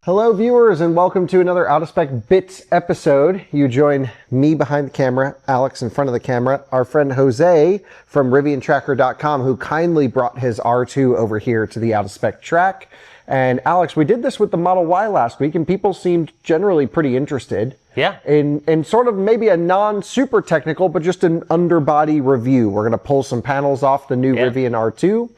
Hello viewers and welcome to another Out of Spec Bits episode. You join me behind the camera, Alex in front of the camera, our friend Jose from RivianTracker.com who kindly brought his R2 over here to the Out of Spec track. And Alex, we did this with the Model Y last week and people seemed generally pretty interested. Yeah. In sort of maybe a non-super technical, but just an underbody review. We're going to pull some panels off the new Rivian R2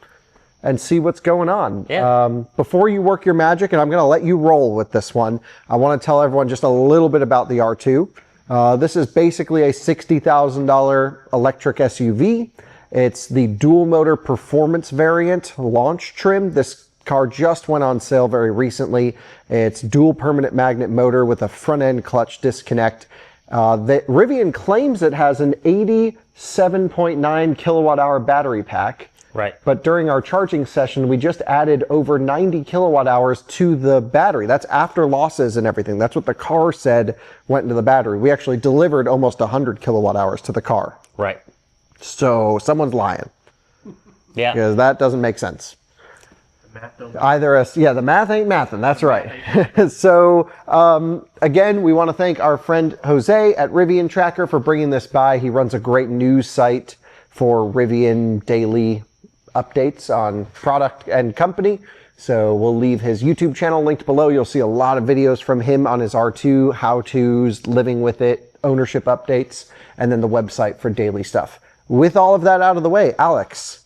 and see what's going on. Yeah. Before you work your magic, and I'm going to let you roll with this one, I want to tell everyone just a little bit about the R2. This is basically a $60,000 electric SUV. It's the dual motor performance variant launch trim. This car just went on sale very recently. It's dual permanent magnet motor with a front end clutch disconnect. The Rivian claims it has an 87.9 kilowatt hour battery pack. Right. But during our charging session, we just added over 90 kilowatt hours to the battery. That's after losses and everything. That's what the car said went into the battery. We actually delivered almost 100 kilowatt hours to the car. Right. So someone's lying. Yeah. Because that doesn't make sense. The math don't the math ain't mathin', that's right. So, again, we want to thank our friend Jose at Rivian Tracker for bringing this by. He runs a great news site for Rivian daily updates on product and company. So we'll leave his YouTube channel linked below. You'll see a lot of videos from him on his R2, how-tos, living with it, ownership updates, and then the website for daily stuff. With all of that out of the way, Alex,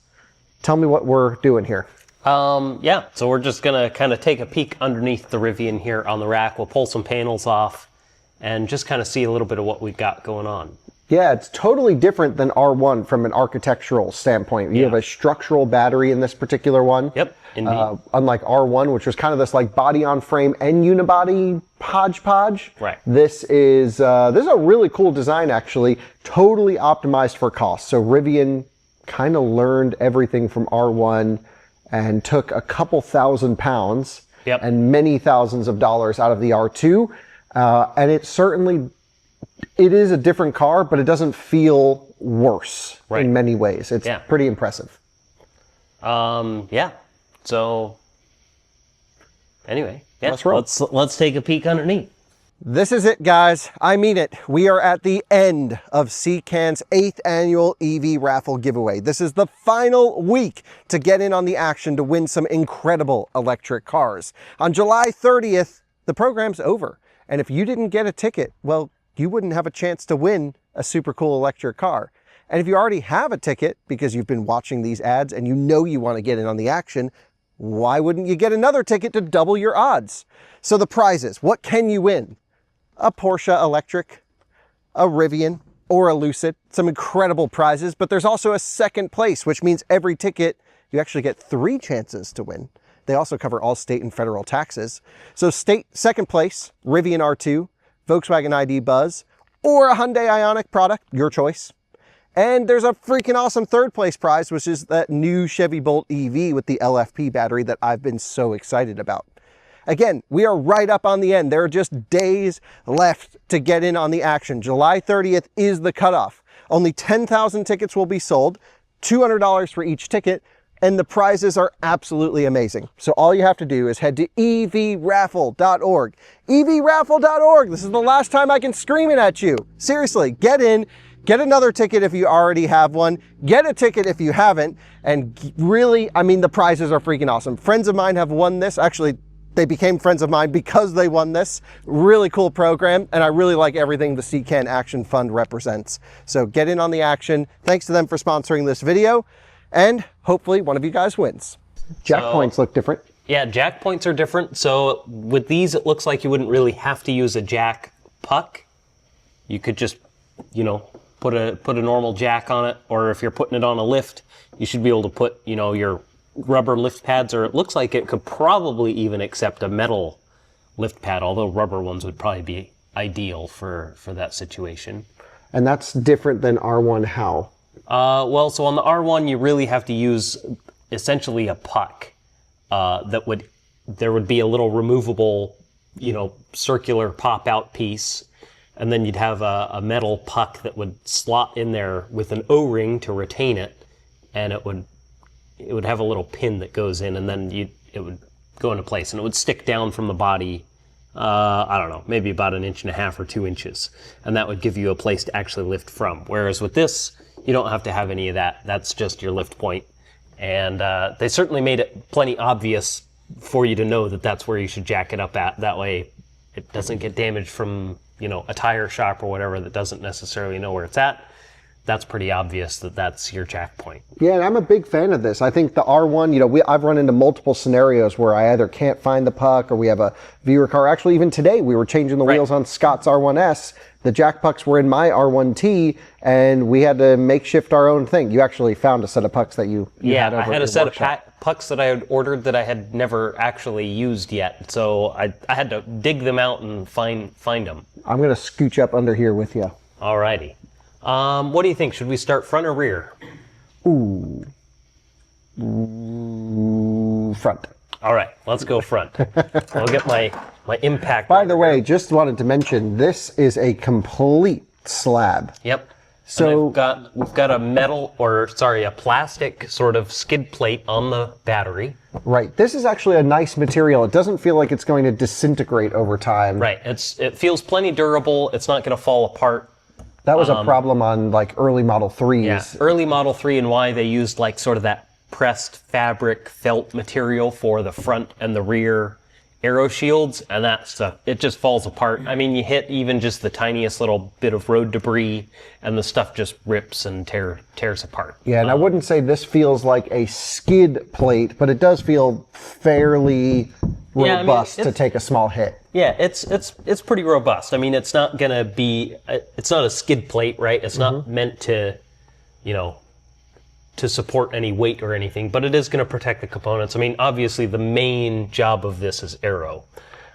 tell me what we're doing here. Yeah, so we're just going to kind of take a peek underneath the Rivian here on the rack. We'll pull some panels off and just kind of see a little bit of what we've got going on. Yeah, it's totally different than R1 from an architectural standpoint. You have a structural battery in this particular one. Yep, indeed. Unlike R1, which was kind of this like body-on-frame and unibody hodgepodge. Right. This is a really cool design, actually. Totally optimized for cost. So Rivian kind of learned everything from R1 and took a couple £1,000 and many thousands of dollars out of the R2. And it is a different car, but it doesn't feel worse in many ways. It's pretty impressive. Yeah. So anyway, let's roll. Let's take a peek underneath. This is it, guys. I mean it. We are at the end of CCAN's 8th annual EV raffle giveaway. This is the final week to get in on the action to win some incredible electric cars. On July 30th, the program's over. And if you didn't get a ticket, well, you wouldn't have a chance to win a super cool electric car. And if you already have a ticket because you've been watching these ads and you know you want to get in on the action, why wouldn't you get another ticket to double your odds? So the prizes, what can you win? A Porsche electric, a Rivian, or a Lucid. Some incredible prizes, but there's also a second place, which means every ticket, you actually get 3 chances to win. They also cover all state and federal taxes. So second place, Rivian R2, Volkswagen ID Buzz, or a Hyundai Ioniq product, your choice. And there's a freaking awesome third place prize, which is that new Chevy Bolt EV with the LFP battery that I've been so excited about. Again, we are right up on the end. There are just days left to get in on the action. July 30th is the cutoff. Only 10,000 tickets will be sold, $200 for each ticket, and the prizes are absolutely amazing. So all you have to do is head to evraffle.org. evraffle.org. This is the last time I can scream it at you. Seriously, get in, get another ticket if you already have one, get a ticket if you haven't, and really, I mean, the prizes are freaking awesome. Friends of mine have won this. Actually, they became friends of mine because they won this. Really cool program, and I really like everything the CCAN Action Fund represents. So get in on the action. Thanks to them for sponsoring this video, and hopefully one of you guys wins. Jack points look different. Yeah, jack points are different. So with these, it looks like you wouldn't really have to use a jack puck. You could just, put a normal jack on it, or if you're putting it on a lift, you should be able to put, your rubber lift pads, or it looks like it could probably even accept a metal lift pad, although rubber ones would probably be ideal for that situation. And that's different than R1 how? Well, so on the R1, you really have to use essentially a puck. There would be a little removable, circular pop-out piece, and then you'd have a metal puck that would slot in there with an O-ring to retain it, and it would have a little pin that goes in, and then it would go into place, and it would stick down from the body I don't know, maybe about 1.5 inches or 2 inches. And that would give you a place to actually lift from. Whereas with this, you don't have to have any of that. That's just your lift point. And they certainly made it plenty obvious for you to know that that's where you should jack it up at. That way it doesn't get damaged from, a tire shop or whatever that doesn't necessarily know where it's at. That's pretty obvious that that's your jack point. Yeah, and I'm a big fan of this. I think the R1, I've run into multiple scenarios where I either can't find the puck or we have a viewer car. Actually, even today, we were changing the wheels on Scott's R1S. The jack pucks were in my R1T, and we had to makeshift our own thing. You actually found a set of pucks that you had over I had at a your set workshop. of pucks that I had ordered that I had never actually used yet. So I had to dig them out and find them. I'm going to scooch up under here with you. Alrighty. What do you think? Should we start front or rear? Ooh, front. All right, let's go front. I'll get my impact. By the way, just wanted to mention, this is a complete slab. Yep. So we've got a plastic sort of skid plate on the battery. Right. This is actually a nice material. It doesn't feel like it's going to disintegrate over time. Right. It feels plenty durable. It's not going to fall apart. That was a problem on like early Model 3s. Yeah, early Model 3 and Y, they used like sort of that pressed fabric felt material for the front and the rear aero shields, and that stuff, it just falls apart. I mean, you hit even just the tiniest little bit of road debris, and the stuff just rips and tears apart. Yeah, and I wouldn't say this feels like a skid plate, but it does feel fairly robust to take a small hit. Yeah, it's pretty robust. I mean, it's not a skid plate, right? It's not meant to, to support any weight or anything, but it is going to protect the components. I mean, obviously the main job of this is aero.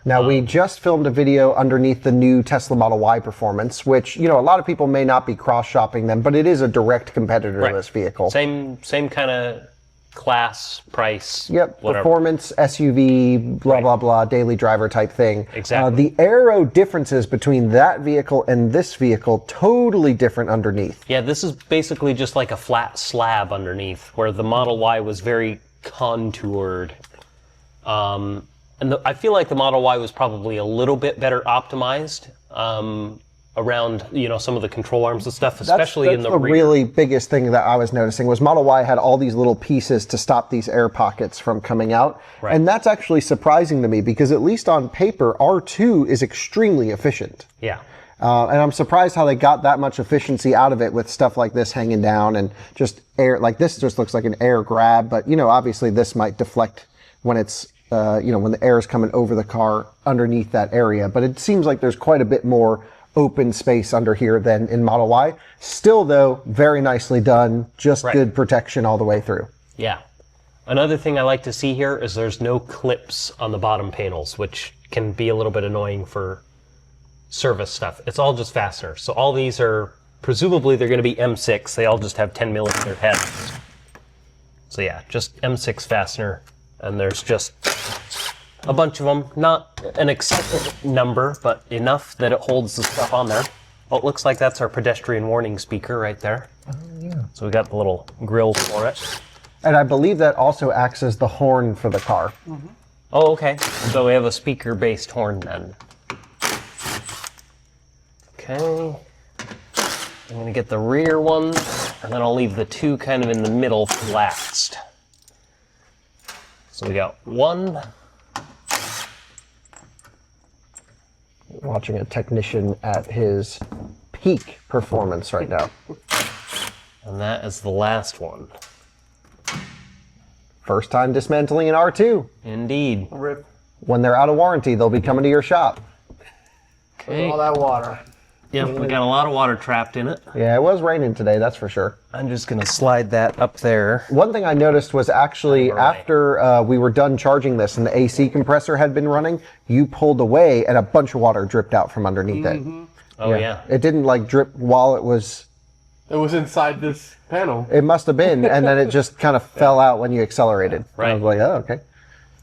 Now, we just filmed a video underneath the new Tesla Model Y Performance, which, a lot of people may not be cross-shopping them, but it is a direct competitor to this vehicle. Same kind of class, price, Yep, whatever. Performance, SUV, blah, blah, blah, daily driver type thing. Exactly. The aero differences between that vehicle and this vehicle, totally different underneath. Yeah, this is basically just like a flat slab underneath, where the Model Y was very contoured. I feel like the Model Y was probably a little bit better optimized around, some of the control arms and stuff, especially that's in the the rear. really biggest thing that I was noticing was Model Y had all these little pieces to stop these air pockets from coming out. Right. And that's actually surprising to me because at least on paper, R2 is extremely efficient. Yeah. And I'm surprised how they got that much efficiency out of it with stuff like this hanging down and just air, like this just looks like an air grab, but obviously this might deflect when it's, when the air is coming over the car underneath that area. But it seems like there's quite a bit more open space under here than in Model Y. Still though, very nicely done, just good protection all the way through. Yeah. Another thing I like to see here is there's no clips on the bottom panels, which can be a little bit annoying for service stuff. It's all just fasteners. So all these are, presumably they're going to be M6. They all just have 10 millimeter heads. So yeah, just M6 fastener. And there's just a bunch of them. Not an excessive number, but enough that it holds the stuff on there. Well, it looks like that's our pedestrian warning speaker right there. Oh, yeah. So we got the little grill for it. And I believe that also acts as the horn for the car. Mm-hmm. Oh, okay. So we have a speaker-based horn then. Okay. I'm going to get the rear ones, and then I'll leave the two kind of in the middle for last. So we got one. Watching a technician at his peak performance right now. And that is the last one. First time dismantling an R2. Indeed. Rip When they're out of warranty, they'll be coming to your shop. Okay. all that water. Yep, we got a lot of water trapped in it. Yeah, it was raining today, that's for sure. I'm just going to slide that up there. One thing I noticed was actually after we were done charging this and the AC compressor had been running, you pulled away and a bunch of water dripped out from underneath it. Oh, yeah. It didn't like drip while it was... It was inside this panel. It must have been, and then it just kind of fell out when you accelerated. Right. I was like, oh, okay.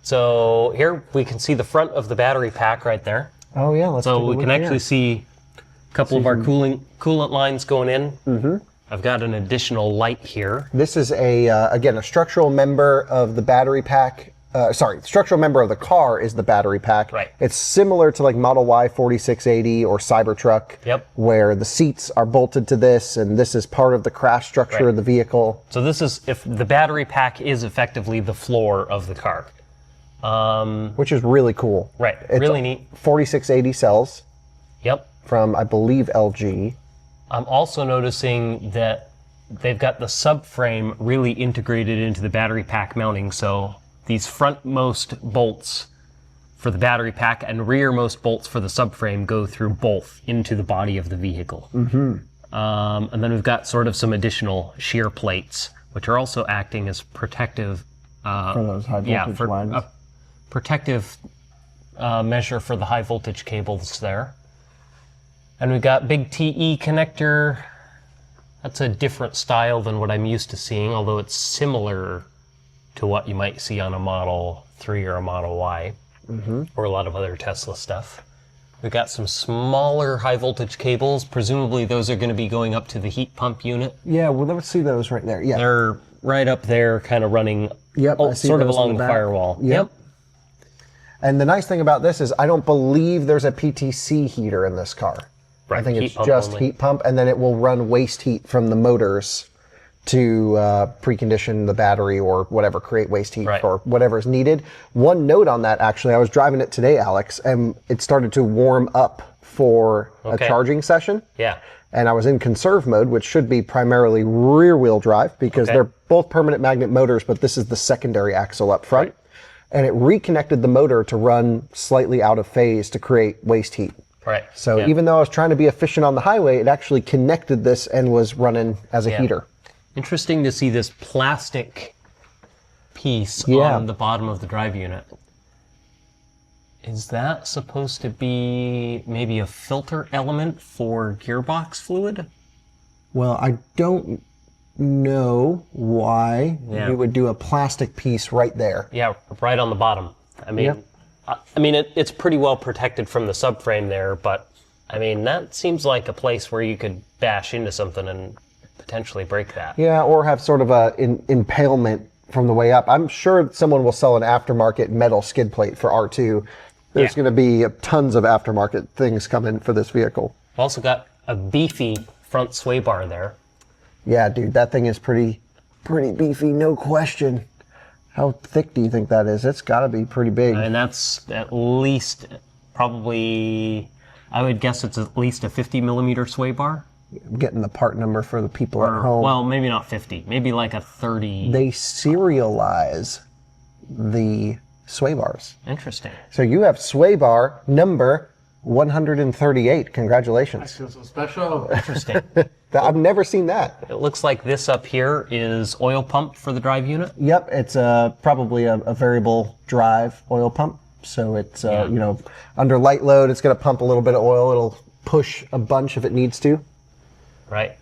So here we can see the front of the battery pack right there. Oh, yeah, let's So we can actually see a couple of our coolant lines going in. Mm-hmm. I've got an additional light here. This is again, a structural member of the battery pack structural member of the car is the battery pack. Right. It's similar to like Model Y 4680 or Cybertruck, Yep. where the seats are bolted to this, and this is part of the crash structure Right. of the vehicle. So this is, if the battery pack is effectively the floor of the car. Which is really cool. Right, It's really neat. 4680 cells Yep. from, I believe, LG. I'm also noticing that they've got the subframe really integrated into the battery pack mounting. So these frontmost bolts for the battery pack and rearmost bolts for the subframe go through both into the body of the vehicle. And then we've got sort of some additional shear plates, which are also acting as protective. For those high voltage lines. A protective measure for the high voltage cables there. And we've got big TE connector. That's a different style than what I'm used to seeing, although it's similar to what you might see on a Model 3 or a Model Y, or a lot of other Tesla stuff. We've got some smaller high voltage cables. Presumably those are going to be going up to the heat pump unit. Yeah, well, let's see those right there. Yeah. They're right up there, kind of running Yep, I see sort of those along in the the back. firewall. Yep. And the nice thing about this is I don't believe there's a PTC heater in this car. Right, I think heat it's pump just only. heat pump, and then it will run waste heat from the motors to precondition the battery or whatever, create waste heat Right. for whatever is needed. One note on that, actually, I was driving it today, Alex, and it started to warm up for Okay. a charging session. Yeah. And I was in conserve mode, which should be primarily rear wheel drive because Okay. they're both permanent magnet motors, but this is the secondary axle up front. And it reconnected the motor to run slightly out of phase to create waste heat. Right. So Yeah. even though I was trying to be efficient on the highway, it actually connected this and was running as a Yeah. heater. Interesting to see this plastic piece Yeah. on the bottom of the drive unit. Is that supposed to be maybe a filter element for gearbox fluid? Well, I don't know why Yeah. you would do a plastic piece right there. Yeah, right on the bottom. I mean, Yep. it's pretty well protected from the subframe there, but I mean, that seems like a place where you could bash into something and potentially break that. Yeah, or have sort of a impalement from the way up. I'm sure someone will sell an aftermarket metal skid plate for R2. There's Yeah. going to be tons of aftermarket things coming for this vehicle. We've also got a beefy front sway bar there. Yeah, dude, that thing is pretty beefy, no question. How thick do you think that is? It's got to be pretty big. And that's at least probably, I would guess it's at least a 50 millimeter sway bar. I'm getting the part number for the people at home. Well, maybe not 50, maybe like a 30. They serialize the sway bars. Interesting. So you have sway bar number 138. Congratulations. Feels so special. Interesting. I've never seen that. It looks like this up here is oil pumped for the drive unit. Yep, it's probably a variable drive oil pump. So it's, under light load, it's going to pump a little bit of oil. It'll push a bunch if it needs to. Right.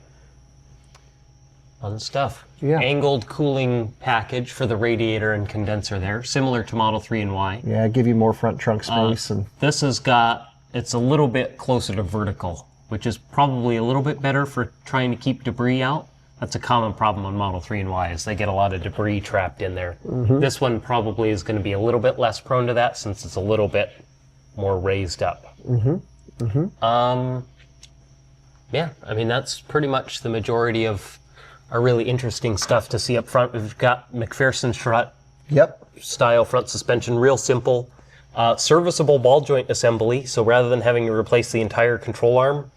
Fun stuff. Yeah. Angled cooling package for the radiator and condenser there, similar to Model 3 and Y. Yeah, give you more front trunk space. And This has got, it's a little bit closer to vertical, which is probably a little bit better for trying to keep debris out. That's a common problem on Model 3 and Y, is they get a lot of debris trapped in there. This one probably is going to be a little bit less prone to that since it's a little bit more raised up. Yeah, I mean, that's pretty much the majority of our really interesting stuff to see up front. We've got McPherson strut yep, style front suspension, real simple. Serviceable ball joint assembly, so rather than having to replace the entire control arm,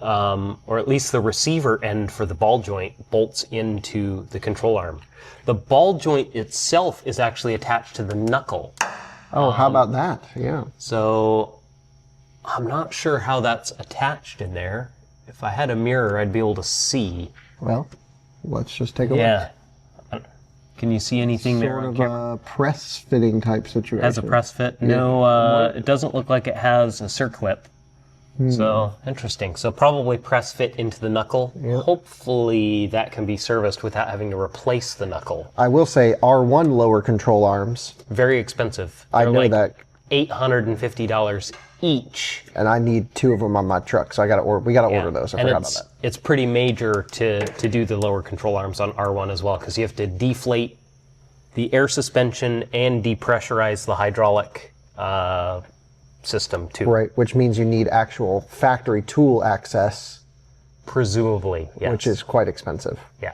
or at least the receiver end for the ball joint bolts into the control arm. The ball joint itself is actually attached to the knuckle. Oh, how about that? Yeah. So I'm not sure how that's attached in there. If I had a mirror, I'd be able to see. Well, let's just take a look. Yeah. Can you see anything there? Sort on of camera? a press fitting type situation. Has a press fit. No, it doesn't look like it has a circlip. So, interesting. So probably press fit into the knuckle. Hopefully that can be serviced without having to replace the knuckle. I will say R1 lower control arms. Very expensive. I They're know like that. $850 each. And I need 2 of them on my truck, so we got to order those. I and forgot about that. it's pretty major to do the lower control arms on R1 as well, because you have to deflate the air suspension and depressurize the hydraulic system too. Right, which means you need actual factory tool access, Presumably, yes. which is quite expensive. Yeah.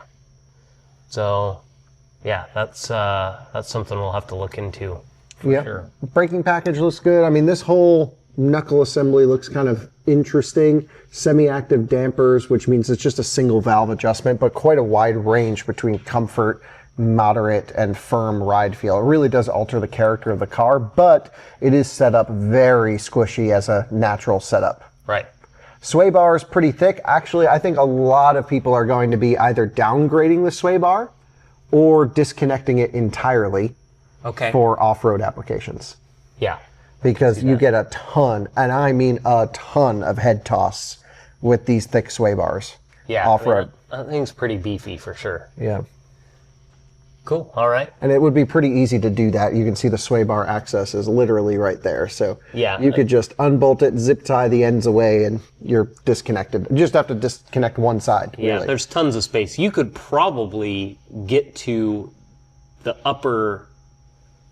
So, yeah, that's something we'll have to look into for Yeah. sure. Braking package looks good. I mean, this whole knuckle assembly looks kind of interesting. Semi-active dampers, which means it's just a single valve adjustment, but quite a wide range between comfort, moderate, and firm ride feel. It really does alter the character of the car, but it is set up very squishy as a natural setup. Right. Sway bar is pretty thick. Actually, I think a lot of people are going to be either downgrading the sway bar or disconnecting it entirely Okay. for off-road applications. Yeah. Because you get a ton, and I mean a ton of head toss with these thick sway bars. Yeah. Off-road. That thing's pretty beefy for sure. Yeah. Cool. All right. And it would be pretty easy to do that. You can see the sway bar access is literally right there. So Yeah. you could just unbolt it, zip tie the ends away, and you're disconnected. You just have to disconnect one side. Yeah, really. there's tons of space. You could probably get to the upper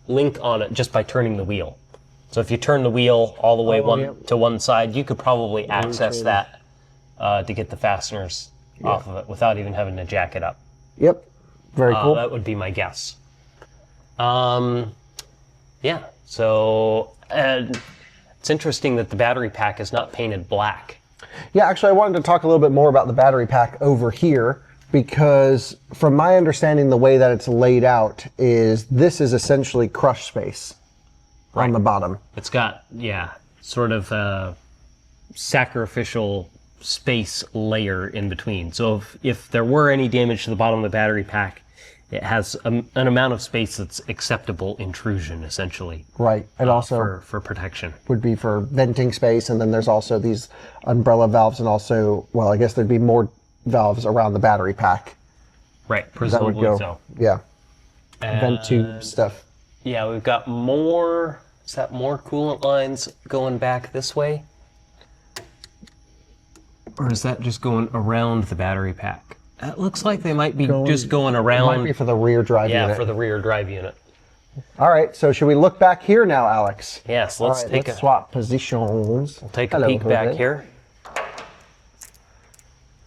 link on it just by turning the wheel. So if you turn the wheel all the way to one side, you could probably access that to get the fasteners off of it without even having to jack it up. Yep. Very cool. That would be my guess. Yeah, so it's interesting that the battery pack is not painted black. Yeah, actually, I wanted to talk a little bit more about the battery pack over here because from my understanding, the way that it's laid out is this is essentially crush space on the bottom. It's got, sort of a sacrificial space layer in between. So if there were any damage to the bottom of the battery pack, it has an amount of space that's acceptable intrusion, essentially. Right. And also for protection. would be for venting space, and then there's also these umbrella valves, and also, well, I guess there'd be more valves around the battery pack. Right, That presumably would go, so. yeah. Vent tube stuff. Yeah, we've got more, is that more coolant lines going back this way? Or is that just going around the battery pack? It looks like they might be just going around. Might be for the rear drive unit. Yeah, for the rear drive unit. All right, so should we look back here now, Alex? Yes, All let's right, take let's a swap positions. We'll take a Hello, peek back Jose. here.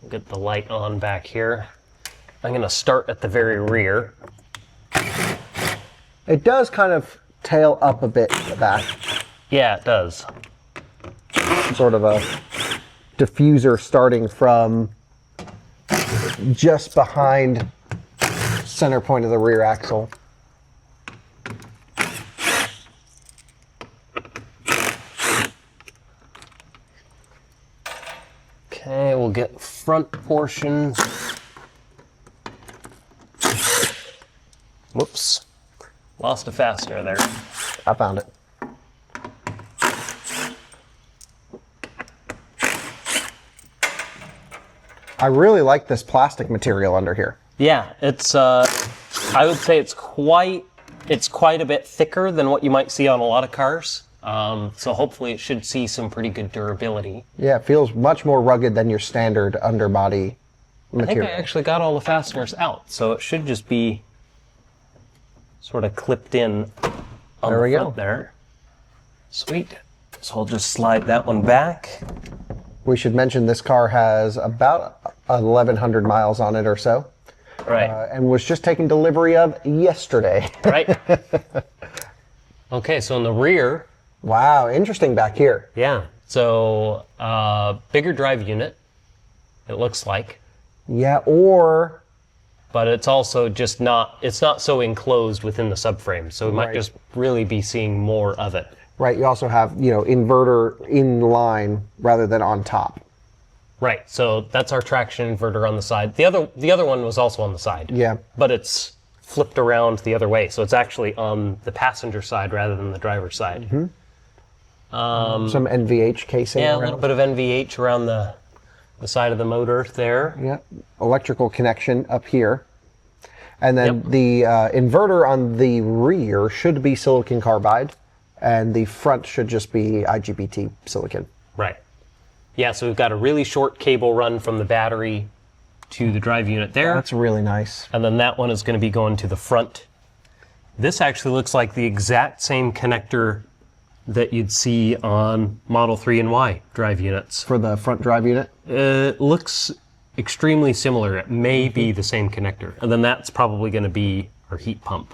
Get the light on back here. I'm going to start at the very rear. It does kind of tail up a bit in the back. Yeah, it does. Sort of a diffuser starting from just behind center point of the rear axle. Okay, we'll get front portion. Whoops. Lost a fastener there. I found it. I really like this plastic material under here. Yeah, it's I would say it's quite a bit thicker than what you might see on a lot of cars. So hopefully it should see some pretty good durability. Yeah, it feels much more rugged than your standard underbody I think material. I actually got all the fasteners out, so it should just be sort of clipped in on There the we front go. there. Sweet. So I'll just slide that one back. We should mention this car has about 1,100 miles on it or so. Right. And was just taken delivery of yesterday. Right. Okay, so in the rear, Wow, interesting back here. yeah. So bigger drive unit, it looks like. Yeah, or But it's also just it's not so enclosed within the subframe. So we might Right. just really be seeing more of it. right, you also have, inverter in line rather than on top. Right, so that's our traction inverter on the side. The other one was also on the side. Yeah. But it's flipped around the other way, so it's actually on the passenger side rather than the driver's side. Some NVH casing Yeah, a around. little bit of NVH around the side of the motor there. Yeah, electrical connection up here. And then the inverter on the rear should be silicon carbide, and the front should just be IGBT silicon. Right. Yeah, so we've got a really short cable run from the battery to the drive unit there. That's really nice. And then that one is going to be going to the front This actually looks like the exact same connector that you'd see on Model 3 and Y drive units. For the front drive unit? It looks extremely similar. It may be the same connector. And then that's probably going to be our heat pump.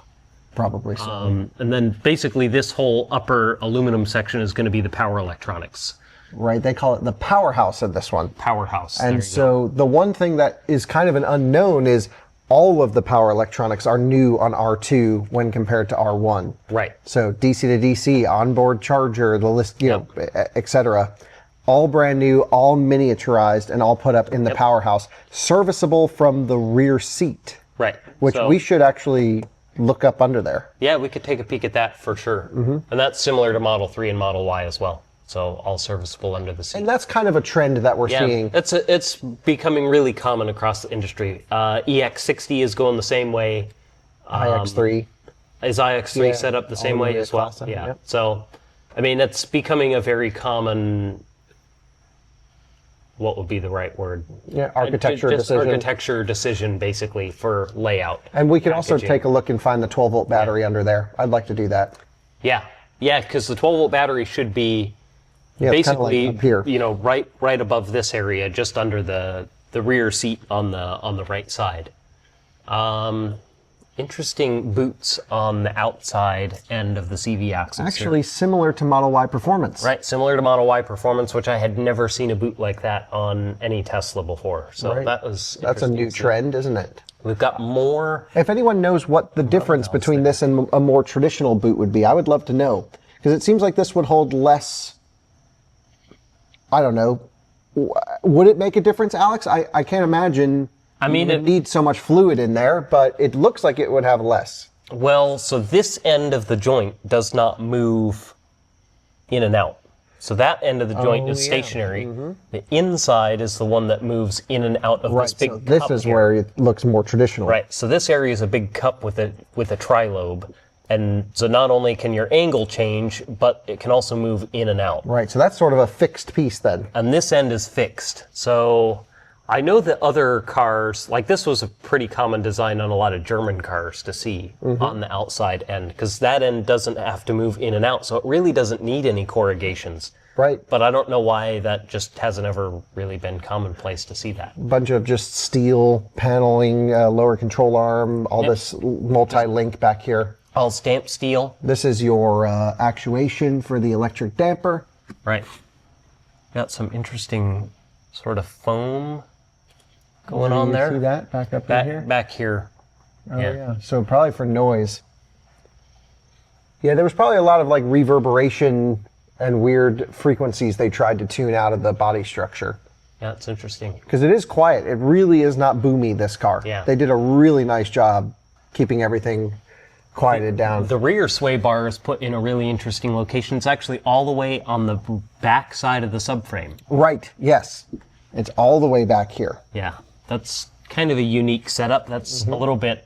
Probably so. And then basically this whole upper aluminum section is going to be the power electronics. Right, they call it the powerhouse of this one. Powerhouse. And so the one thing that is kind of an unknown is all of the power electronics are new on R2 when compared to R1. Right. So DC to DC, onboard charger, the list, you know, et cetera. All brand new, all miniaturized, and all put up in the powerhouse. Serviceable from the rear seat. Right. Which we should actually look up under there. Yeah, we could take a peek at that for sure. And that's similar to Model 3 and Model Y as well. So all serviceable under the seat. And that's kind of a trend that we're seeing. It's becoming really common across the industry. EX60 is going the same way. iX3. Is iX3 set up the same way as well? Yeah. Yep. So, I mean, it's becoming a very common, what would be the right word? Yeah, architecture Just decision. architecture decision, basically, for layout. And we can also take a look and find the 12-volt battery under there. I'd like to do that. Yeah, because the 12-volt battery should be like basically, up here. you know, right above this area, just under the rear seat on the right side. Interesting boots on the outside end of the CV axles. Actually, similar to Model Y Performance. Right, similar to Model Y Performance, which I had never seen a boot like that on any Tesla before. So that's a new trend, isn't it? We've got more. If anyone knows what the difference between this and a more traditional boot would be, I would love to know. Because it seems like this would hold less, I don't know. Would it make a difference, Alex? I can't imagine. I mean, it needs so much fluid in there, but it looks like it would have less. Well, so this end of the joint does not move in and out. So that end of the joint is stationary. The inside is the one that moves in and out of this big so this cup is here. where it looks more traditional. Right. So this area is a big cup with a trilobe. And so not only can your angle change, but it can also move in and out. Right. So that's sort of a fixed piece then. And this end is fixed. So I know that other cars, like this was a pretty common design on a lot of German cars to see on the outside end, because that end doesn't have to move in and out, so it really doesn't need any corrugations. Right. But I don't know why that just hasn't ever really been commonplace to see that. Bunch of just steel paneling, lower control arm, all this multi-link back here. All stamped steel. This is your actuation for the electric damper. Right. Got some interesting sort of foam going on there. See that back up in here? Back here. Oh yeah. So probably for noise. Yeah, there was probably a lot of like reverberation and weird frequencies they tried to tune out of the body structure. Yeah, it's interesting. Because it is quiet. It really is not boomy, this car. Yeah. They did a really nice job keeping everything quieted down. The rear sway bar is put in a really interesting location. It's actually all the way on the back side of the subframe. Right, yes. It's all the way back here. Yeah, that's kind of a unique setup. That's a little bit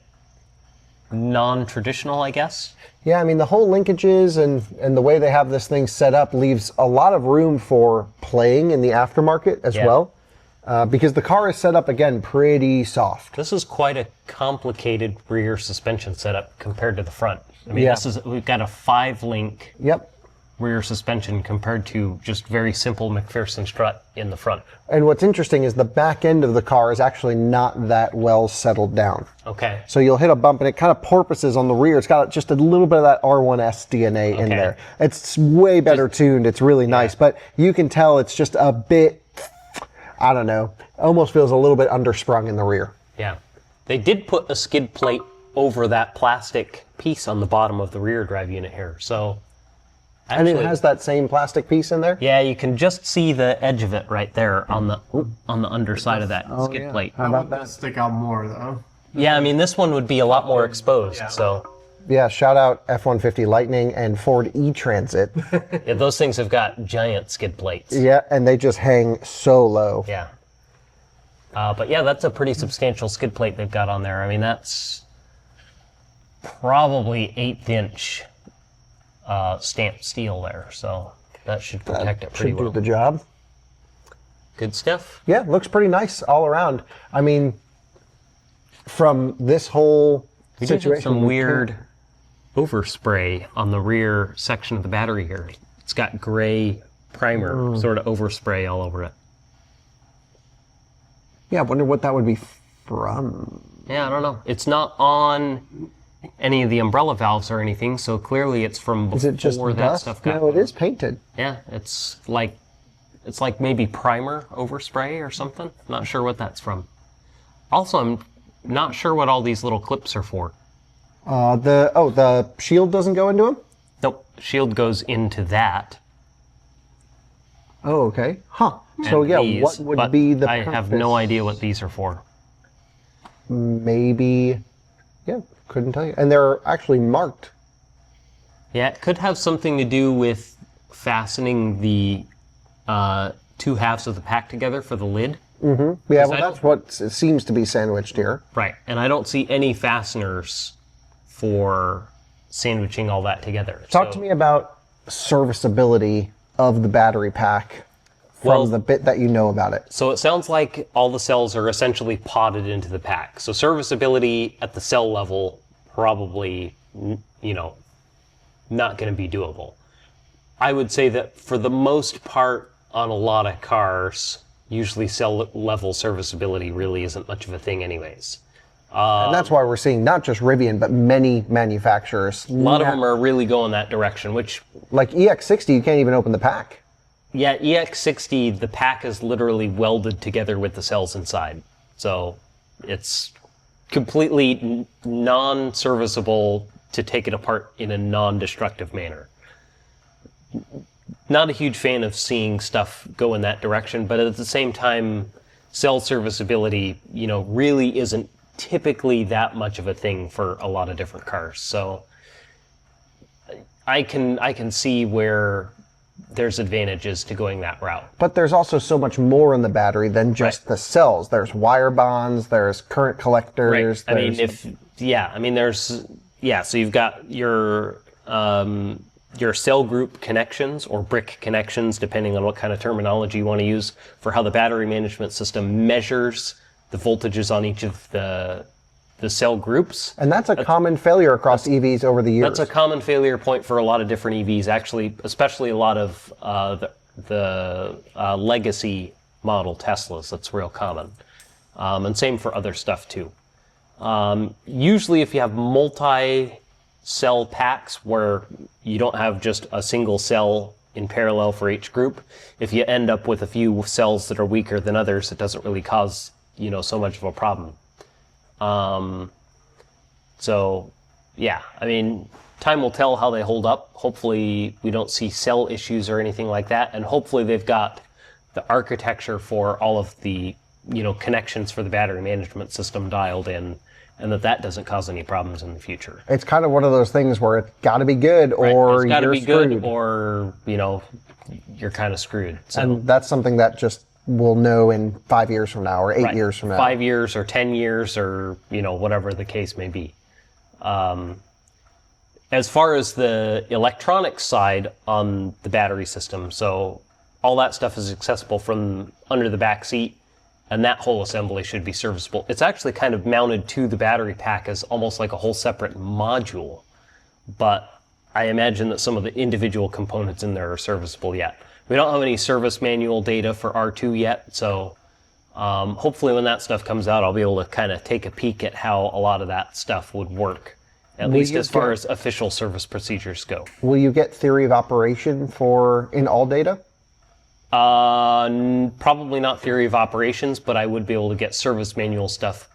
non-traditional, I guess. Yeah, I mean, the whole linkages and the way they have this thing set up leaves a lot of room for playing in the aftermarket as well. Because the car is set up, again, pretty soft. This is quite a complicated rear suspension setup compared to the front. I mean, we've got a 5-link rear suspension compared to just very simple McPherson strut in the front. And what's interesting is the back end of the car is actually not that well settled down. Okay. So you'll hit a bump and it kind of porpoises on the rear. It's got just a little bit of that R1S DNA in there. It's way better tuned. It's really nice, but you can tell it's just a bit, I don't know, almost feels a little bit undersprung in the rear. Yeah. They did put a skid plate over that plastic piece on the bottom of the rear drive unit here. So actually, and it has that same plastic piece in there? Yeah, you can just see the edge of it right there on the underside of that skid plate. How about that stick out more though? Yeah, I mean this one would be a lot more exposed, so. Yeah, shout out F-150 Lightning and Ford E-Transit. Yeah, those things have got giant skid plates. Yeah, and they just hang so low. Yeah. But yeah, that's a pretty substantial skid plate they've got on there. I mean, that's probably 1/8 inch stamped steel there, so that should protect it pretty well. Should do the job. Good stuff. Yeah, looks pretty nice all around. I mean, from this whole situation, some weird overspray on the rear section of the battery here. It's got gray primer, sort of overspray all over it. Yeah, I wonder what that would be from. Yeah, I don't know. It's not on any of the umbrella valves or anything, so clearly it's from before Is it just that dust? stuff got. No, it is painted. Yeah, it's like maybe primer overspray or something. Not sure what that's from. Also, I'm not sure what all these little clips are for. The shield doesn't go into them? Nope, shield goes into that. Oh, okay. Huh. So and yeah, these, what would but be the I have purpose? no idea what these are for. Maybe, yeah, couldn't tell you. And they're actually marked. Yeah, it could have something to do with fastening the two halves of the pack together for the lid. Mm-hmm. Yeah, well, that's what seems to be sandwiched here. Right, and I don't see any fasteners for sandwiching all that together. Talk to me about serviceability of the battery pack from the bit that you know about it. So it sounds like all the cells are essentially potted into the pack. So serviceability at the cell level probably, not going to be doable. I would say that for the most part on a lot of cars, usually cell level serviceability really isn't much of a thing anyways. And that's why we're seeing not just Rivian, but many manufacturers. A lot of them are really going that direction, which... Like EX60, you can't even open the pack. Yeah, EX60, the pack is literally welded together with the cells inside. So it's completely non-serviceable to take it apart in a non-destructive manner. Not a huge fan of seeing stuff go in that direction, but at the same time, cell serviceability, really isn't typically that much of a thing for a lot of different cars. So I can see where there's advantages to going that route. But there's also so much more in the battery than just the cells. There's wire bonds, there's current collectors. Right. So you've got your cell group connections or brick connections, depending on what kind of terminology you want to use, for how the battery management system measures the voltages on each of the cell groups. And that's a common failure across EVs over the years. That's a common failure point for a lot of different EVs, actually, especially a lot of the legacy model Teslas. That's real common. And same for other stuff too. Usually if you have multi-cell packs where you don't have just a single cell in parallel for each group, if you end up with a few cells that are weaker than others, it doesn't really cause so much of a problem. Time will tell how they hold up. Hopefully we don't see cell issues or anything like that, and hopefully they've got the architecture for all of the connections for the battery management system dialed in, and that doesn't cause any problems in the future. It's kind of one of those things where it's got to be good, or it's got to you're be screwed. good, or you're kind of screwed. So. And that's something that just we'll know in 5 years from now or 8 years from now. 5 years or 10 years or, whatever the case may be. As far as the electronics side on the battery system, so all that stuff is accessible from under the back seat, and that whole assembly should be serviceable. It's actually kind of mounted to the battery pack as almost like a whole separate module, but I imagine that some of the individual components in there are serviceable yet. We don't have any service manual data for R2 yet, so hopefully when that stuff comes out, I'll be able to kind of take a peek at how a lot of that stuff would work, at least as far as official service procedures go. Will you get theory of operation in all data? Probably not theory of operations, but I would be able to get service manual stuff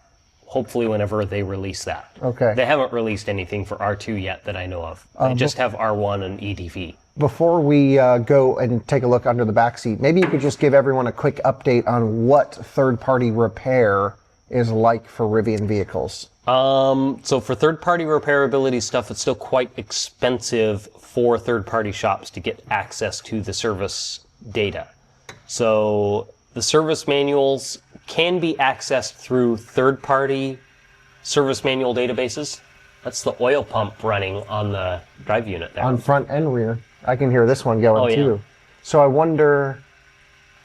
hopefully whenever they release that. Okay. They haven't released anything for R2 yet that I know of. They just have R1 and EDV. Before we go and take a look under the back seat, maybe you could just give everyone a quick update on what third-party repair is like for Rivian vehicles. So for third-party repairability stuff, it's still quite expensive for third-party shops to get access to the service data. So the service manuals can be accessed through third-party service manual databases. That's the oil pump running on the drive unit there. On front and rear. I can hear this one going too. Yeah. So I wonder...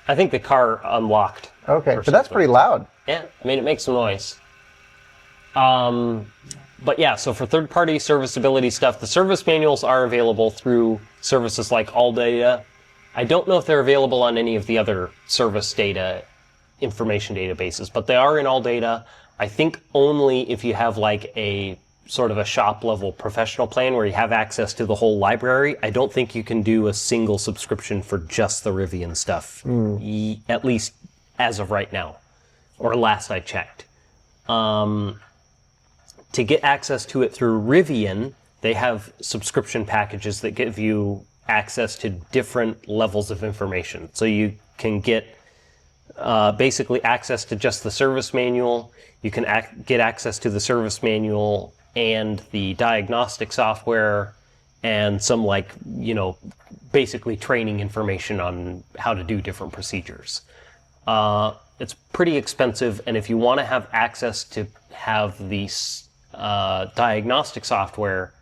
I think the car unlocked. Okay, but that's pretty loud. Yeah, it makes some noise. But yeah, so for third-party serviceability stuff, the service manuals are available through services like AllData. I don't know if they're available on any of the other service data information databases, but they are in AllData. I think only if you have like a sort of a shop-level professional plan where you have access to the whole library. I don't think you can do a single subscription for just the Rivian stuff, at least as of right now, or last I checked. To get access to it through Rivian, they have subscription packages that give you access to different levels of information. So you can get basically access to just the service manual. You can get access to the service manual and the diagnostic software and some basically training information on how to do different procedures. It's pretty expensive, and if you want to have access to have the diagnostic software,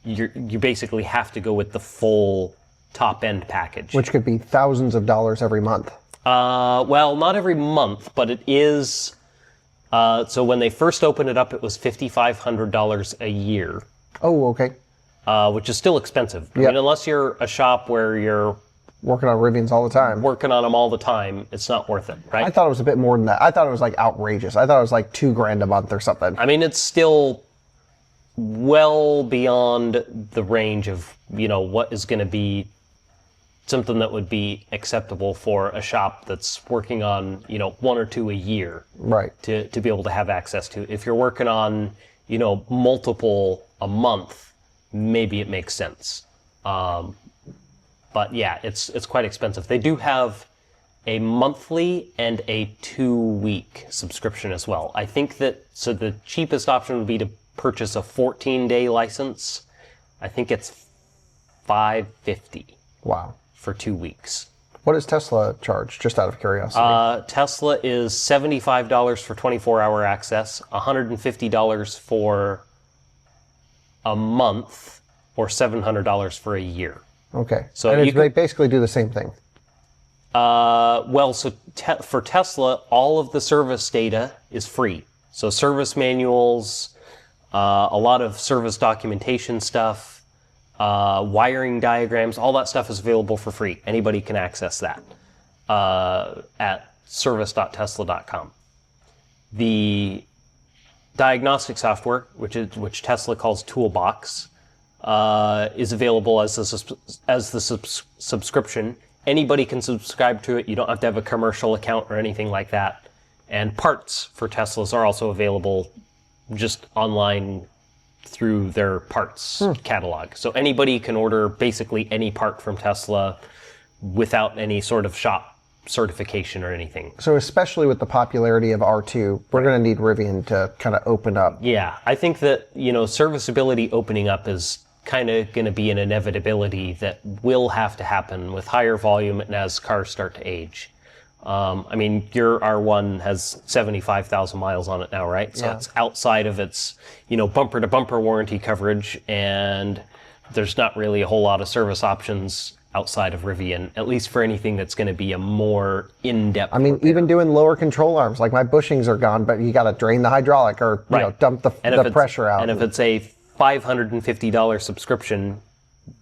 you basically have to go with the full top-end package. Which could be thousands of dollars every month. Well, not every month, but it is... so when they first opened it up, it was $5,500 a year. Oh, okay. Which is still expensive. I mean, unless you're a shop where you're working on Rivians all the time. Working on them all the time, it's not worth it, right? I thought it was a bit more than that. I thought it was like outrageous. I thought it was like $2,000 a month or something. I mean, it's still well beyond the range of, what is going to be something that would be acceptable for a shop that's working on, one or two a year. Right. To be able to have access to. If you're working on, multiple a month, maybe it makes sense. But yeah, it's quite expensive. They do have a monthly and a 2-week subscription as well. I think so the cheapest option would be to purchase a 14-day license. I think it's $550. Wow. For 2 weeks. What does Tesla charge, just out of curiosity? Tesla is $75 for 24-hour access, $150 for a month, or $700 for a year. Okay. So and they basically do the same thing. For Tesla, all of the service data is free. So service manuals, a lot of service documentation stuff, wiring diagrams, all that stuff is available for free. Anybody can access that at service.tesla.com. The diagnostic software, which Tesla calls Toolbox, is available as the subscription. Anybody can subscribe to it. You don't have to have a commercial account or anything like that. And parts for Teslas are also available just online through their parts catalog. So anybody can order basically any part from Tesla without any sort of shop certification or anything. So especially with the popularity of R2, we're going to need Rivian to kind of open up. Yeah, I think that, serviceability opening up is kind of going to be an inevitability that will have to happen with higher volume and as cars start to age. Your R1 has 75,000 miles on it now, right? So it's outside of its, bumper-to-bumper warranty coverage, and there's not really a whole lot of service options outside of Rivian, at least for anything that's going to be a more in-depth repair. Even doing lower control arms, like my bushings are gone, but you got to drain the hydraulic or dump the pressure out. And if it's a $550 subscription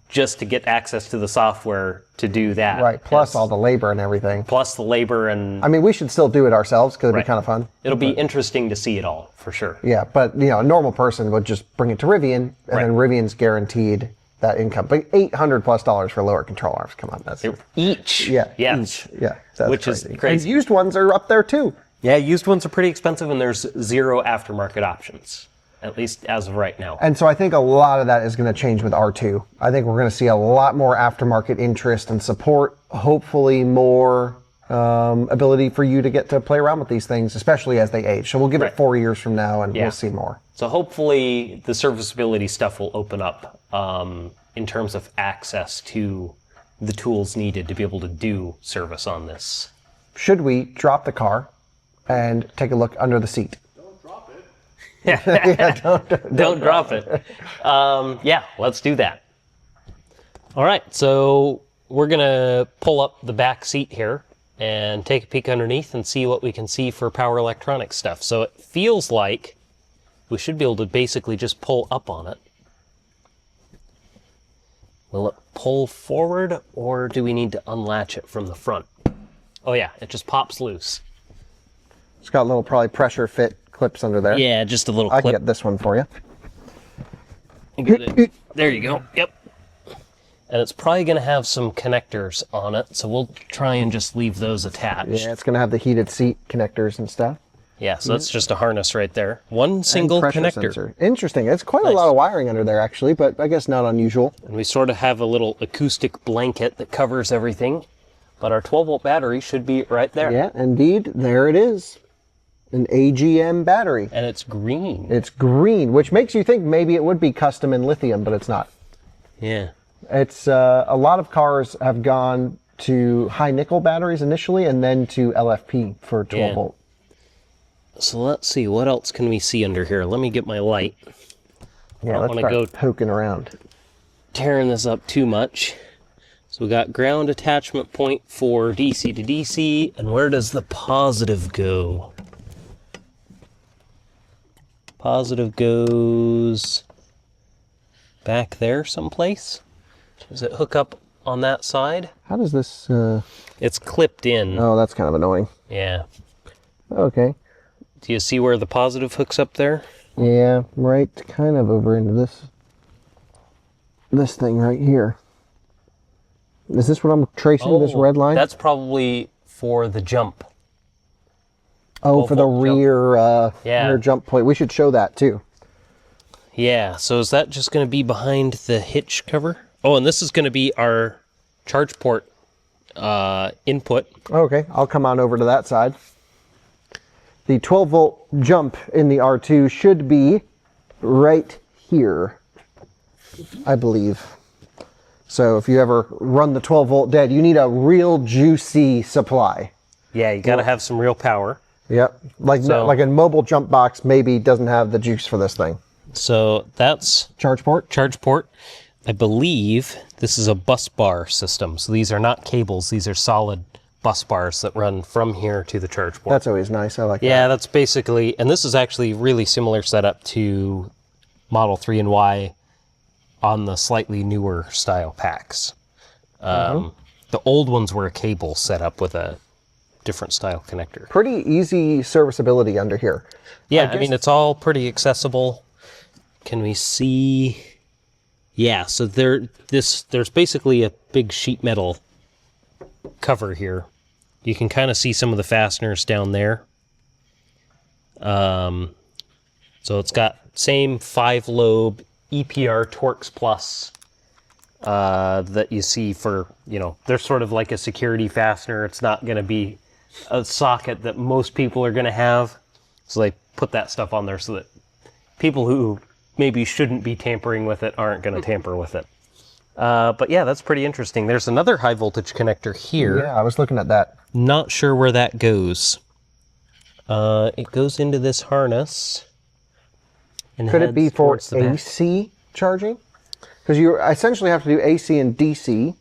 just to get access to the software to do that. Right, plus all the labor and everything. Plus the labor and... we should still do it ourselves because it'd be kind of fun. It'll be interesting to see it all, for sure. Yeah, but a normal person would just bring it to Rivian, and then Rivian's guaranteed that income. But $800+ for lower control arms, come on. That's each. Yeah, yes. each. Yeah, that's which crazy. is crazy. And used ones are up there too. Yeah, used ones are pretty expensive, and there's zero aftermarket options, at least as of right now. And so I think a lot of that is going to change with R2. I think we're going to see a lot more aftermarket interest and support, hopefully more ability for you to get to play around with these things, especially as they age. So we'll give it 4 years from now and we'll see more. So hopefully the serviceability stuff will open up in terms of access to the tools needed to be able to do service on this. Should we drop the car and take a look under the seat? Don't drop it. Let's do that. All right, so we're going to pull up the back seat here and take a peek underneath and see what we can see for power electronics stuff. So it feels like we should be able to basically just pull up on it. Will it pull forward, or do we need to unlatch it from the front? Oh yeah, it just pops loose. It's got little probably pressure fit clips under there. Yeah, just a little I clip. can get this one for you. There you go. Yep. And it's probably going to have some connectors on it, so we'll try and just leave those attached. Yeah, it's going to have the heated seat connectors and stuff. Yeah, so that's just a harness right there. One single Pressure connector. sensor. Interesting. It's quite a lot of wiring under there, actually, but I guess not unusual. And we sort of have a little acoustic blanket that covers everything, but our 12-volt battery should be right there. Yeah, indeed. There it is. An AGM battery. And it's green. It's green, which makes you think maybe it would be custom in lithium, but it's not. Yeah. It's a lot of cars have gone to high nickel batteries initially and then to LFP for 12 volt. So let's see, what else can we see under here? Let me get my light. Yeah, I let's don't start want to go poking around. tearing this up too much. So we got ground attachment point for DC to DC, and where does the positive go? Positive goes back there someplace. Does it hook up on that side? How does this... It's clipped in. Oh, that's kind of annoying. Yeah. Okay. Do you see where the positive hooks up there? Yeah, right kind of over into this thing right here. Is this what I'm tracing, this red line? That's probably for the jump. Oh, for the 12-volt jump. rear jump plate. We should show that too. Yeah, so is that just going to be behind the hitch cover? Oh, and this is going to be our charge port input. Okay, I'll come on over to that side. The 12 volt jump in the R2 should be right here, I believe. So if you ever run the 12 volt dead, you need a real juicy supply. Yeah, you got to have some real power. Yep, like a mobile jump box maybe doesn't have the juice for this thing. So that's Charge port? charge port. I believe this is a bus bar system. So these are not cables, these are solid bus bars that run from here to the charge port. That's always nice, I like that. Yeah, that's basically, and this is actually really similar setup to Model 3 and Y on the slightly newer style packs. The old ones were a cable setup with a different style connector. Pretty easy serviceability under here. Yeah, I mean, it's all pretty accessible. Can we see? Yeah, so there's basically a big sheet metal cover here. You can kind of see some of the fasteners down there. So it's got same 5-lobe EPR Torx Plus that you see for, they're sort of like a security fastener. It's not going to be a socket that most people are going to have. So they put that stuff on there so that people who maybe shouldn't be tampering with it aren't going to tamper with it. But yeah, that's pretty interesting. There's another high voltage connector here. Yeah, I was looking at that. Not sure where that goes. It goes into this harness. And Could it be heads for towards the back. AC charging? Because you essentially have to do AC and DC.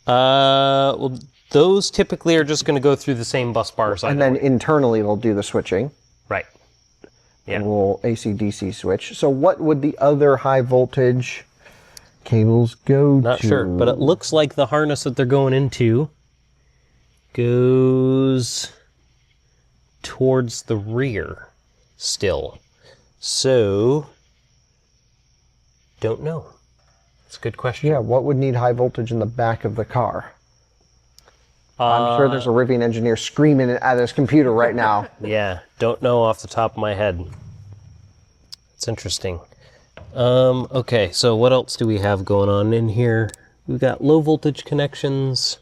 Well, those typically are just going to go through the same bus bars. And then internally it'll do the switching. Right. Yeah. A little AC-DC switch. So what would the other high voltage cables go Not to? sure, but it looks like the harness that they're going into goes towards the rear still. So, don't know. It's a good question. Yeah, what would need high voltage in the back of the car? I'm sure there's a Rivian engineer screaming at his computer right now. Yeah, don't know off the top of my head. It's interesting. Okay, so what else do we have going on in here? We've got low voltage connections.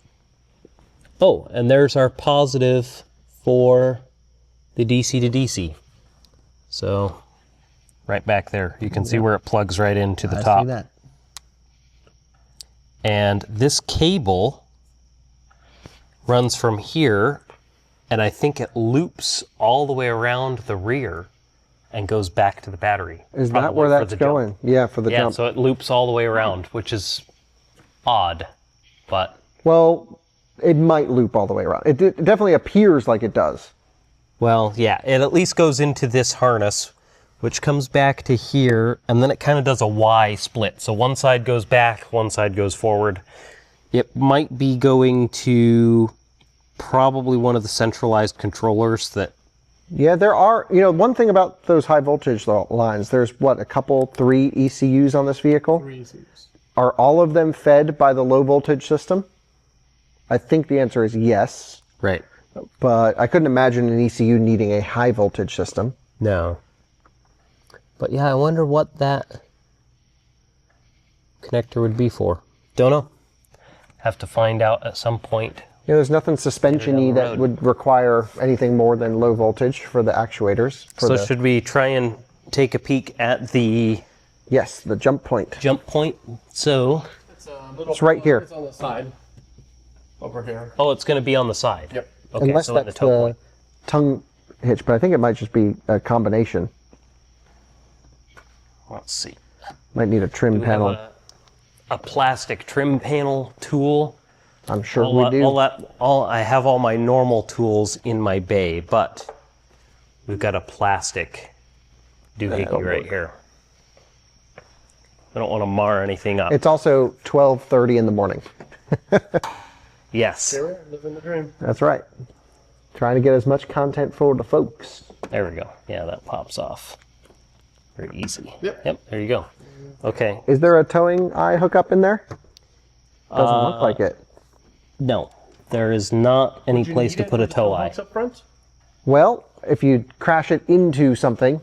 Oh, and there's our positive for the DC to DC. So, right back there. You can see where it plugs right into the top. See that. And this cable runs from here, and I think it loops all the way around the rear and goes back to the battery. Is that where that's going? Yeah, for the Yeah, jump. so it loops all the way around, which is odd, but... Well, it might loop all the way around. It definitely appears like it does. Well, yeah, it at least goes into this harness, which comes back to here, and then it kind of does a Y split. So one side goes back, one side goes forward. It might be going to probably one of the centralized controllers that... Yeah, there are, one thing about those high voltage lines, there's what, three ECUs on this vehicle? 3 ECUs. Are all of them fed by the low voltage system? I think the answer is yes. Right. But I couldn't imagine an ECU needing a high voltage system. No. But yeah, I wonder what that connector would be for. Don't know. Have to find out at some point. There's nothing suspension-y that would require anything more than low voltage for the actuators. So should we try and take a peek at the... Yes, the jump point. Jump point. So... It's right here. It's on the side. Over here. Oh, it's going to be on the side. Yep. Okay, Unless so in that's the toe point. tongue hitch, but I think it might just be a combination. Let's see. Might need a trim We have panel. a plastic trim panel tool. I'm sure we do. I have all my normal tools in my bay, but we've got a plastic doohickey right here. I don't want to mar anything up. It's also 12:30 in the morning. Yes. Here we are, living the dream. That's right. Trying to get as much content for the folks. There we go. Yeah, that pops off. Very easy. Yep. There you go. Okay. Is there a towing eye hookup in there? Doesn't look like it. No, there is not any place to put a tow eye. Up front? Well, if you crash it into something,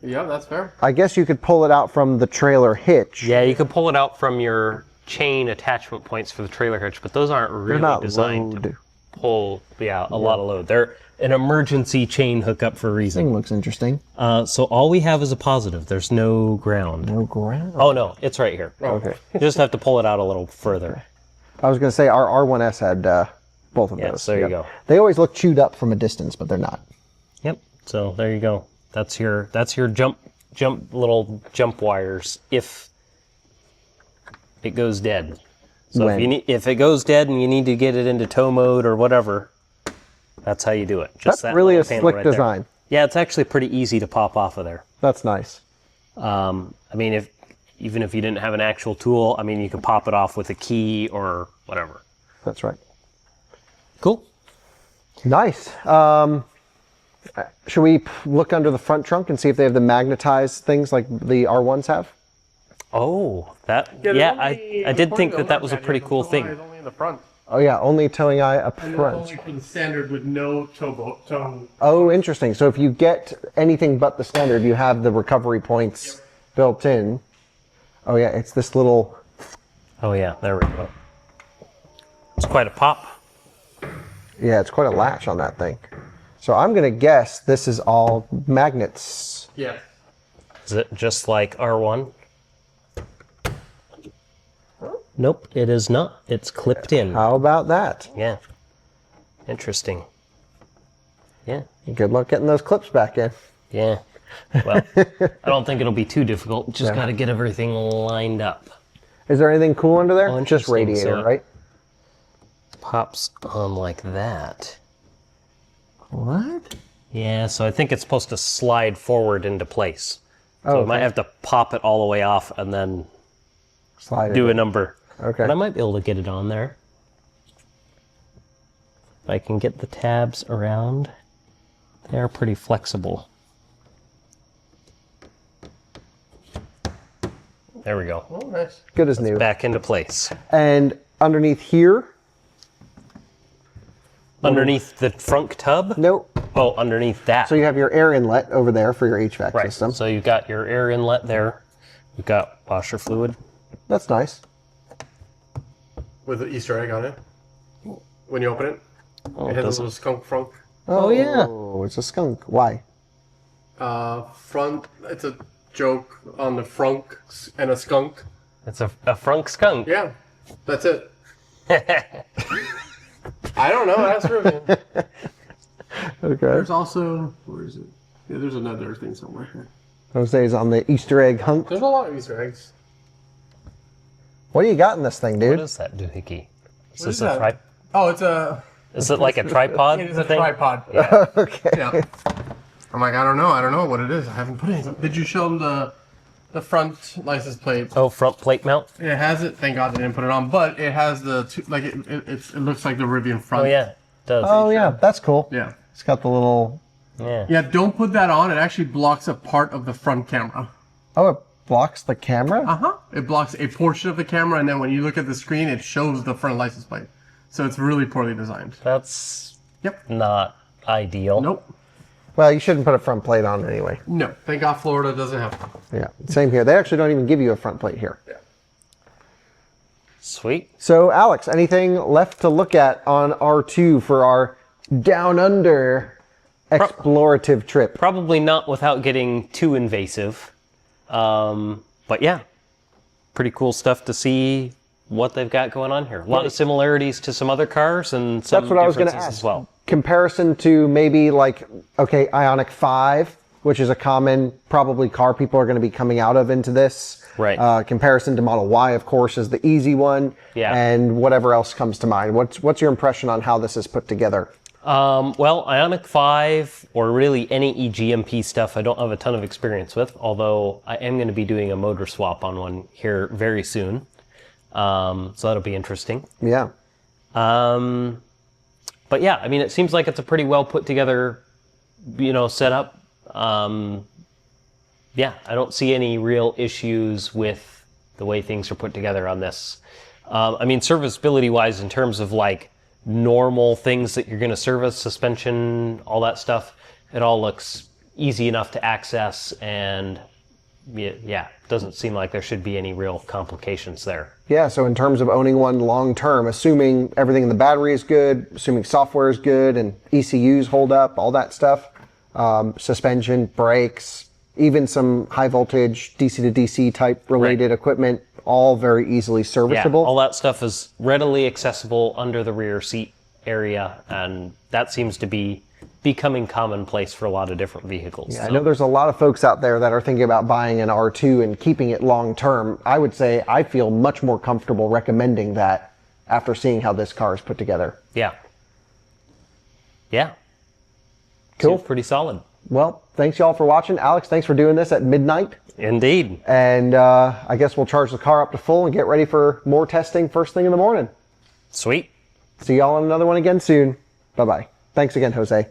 Yeah, that's fair. I guess you could pull it out from the trailer hitch. Yeah, you could pull it out from your chain attachment points for the trailer hitch, but those aren't really not designed load. to pull a lot of load. They're an emergency chain hookup for a reason. Thing looks interesting. So all we have is a positive. There's no ground. No ground. Oh no, it's right here. Okay. You just have to pull it out a little further. I was going to say our R1S had both of Yes, those. there you go. They always look chewed up from a distance, but they're not. Yep. So there you go. That's your little jump wires if it goes dead. So if it goes dead and you need to get it into tow mode or whatever, that's how you do it. Just That's really a little panel slick right there. design. Yeah, it's actually pretty easy to pop off of there. That's nice. I mean, even if you didn't have an actual tool, I mean, you could pop it off with a key or whatever. That's right. Cool. Nice. Should we look under the front trunk and see if they have the magnetized things like the R1s have? Oh, I did think that was a pretty cool thing. It's only in the front. Oh yeah, only towing eye up And front. it's only for the standard with no tow. Oh, interesting. So if you get anything but the standard, you have the recovery points built in. Oh yeah, it's this little... Oh yeah, there we go. It's quite a pop. Yeah, it's quite a latch on that thing. So I'm going to guess this is all magnets. Yeah. Is it just like R1? Nope, it is not. It's clipped in. How about that? Yeah. Interesting. Yeah. Good luck getting those clips back in. Yeah. Well, I don't think it'll be too difficult. Just got to get everything lined up. Is there anything cool under there? Oh, Just interesting. radiator, So- right? Pops on like that. What? Yeah, so I think it's supposed to slide forward into place. So Oh, I might okay. have to pop it all the way off and then Slide do it. a number. Okay. But I might be able to get it on there. If I can get the tabs around, they're pretty flexible. There we go. Oh, nice. Good as new. Back into place. And underneath here, Underneath the frunk tub? nope. Oh, underneath that. So you have your air inlet over there for your HVAC right. system. So you've got your air inlet there. You've got washer fluid. That's nice. With the Easter egg on it. When you open it, Oh, it has a doesn't- little skunk front. Oh, yeah. Oh, it's a skunk. Why? Front, it's a joke on the frunk and a skunk. It's a frunk skunk. Yeah, that's it. I don't know, ask Rivian. Okay. There's also, where is it? Yeah, there's another thing somewhere here. Jose's on the Easter egg hunt. There's a lot of Easter eggs. What do you got in this thing, dude? What is that doohickey? Is What this is a that? Oh, it's a... Is it like a tripod It is a thing? tripod. Okay. Yeah. I'm like, I don't know what it is. I haven't put it. Did you show them the front license plate? Oh, front plate mount? It has it. Thank God they didn't put it on, but it has the it looks like the Rivian front. Oh, yeah, it does. Oh yeah, that's cool. Yeah. It's got the little. Yeah. Yeah, don't put that on. It actually blocks a part of the front camera. Oh, it blocks the camera. Uh-huh. It blocks a portion of the camera, and then when you look at the screen, it shows the front license plate. So it's really poorly designed. That's Yep. not ideal. Nope. Well, you shouldn't put a front plate on anyway. No. Thank God Florida doesn't have one. Yeah, same here. They actually don't even give you a front plate here. Yeah. Sweet. So, Alex, anything left to look at on R2 for our down under explorative trip? Probably not without getting too invasive. But yeah, pretty cool stuff to see what they've got going on here. A lot of similarities to some other cars and some That's what I was going to differences ask. as well. Comparison to maybe like, okay, Ioniq 5, which is a common probably car people are going to be coming out of into this. Right. Comparison to Model Y, of course, is the easy one. Yeah. And whatever else comes to mind. What's your impression on how this is put together? Well, Ioniq 5, or really any eGMP stuff, I don't have a ton of experience with, although I am going to be doing a motor swap on one here very soon. So that'll be interesting. Yeah. But yeah, I mean, it seems like it's a pretty well put together, setup. Yeah, I don't see any real issues with the way things are put together on this. I mean, serviceability-wise, in terms of like normal things that you're going to service, suspension, all that stuff, it all looks easy enough to access, and yeah, doesn't seem like there should be any real complications there. Yeah, so in terms of owning one long term, assuming everything in the battery is good, assuming software is good and ECUs hold up, all that stuff, suspension, brakes, even some high voltage DC to DC type related equipment, all very easily serviceable. Yeah, all that stuff is readily accessible under the rear seat area, and that seems to be becoming commonplace for a lot of different vehicles. Yeah, I know there's a lot of folks out there that are thinking about buying an R2 and keeping it long term. I would say I feel much more comfortable recommending that after seeing how this car is put together. Yeah. Yeah. Cool. Seems pretty solid. Well, thanks y'all for watching. Alex, thanks for doing this at midnight. Indeed. And I guess we'll charge the car up to full and get ready for more testing first thing in the morning. Sweet. See y'all on another one again soon. Bye-bye. Thanks again, Jose.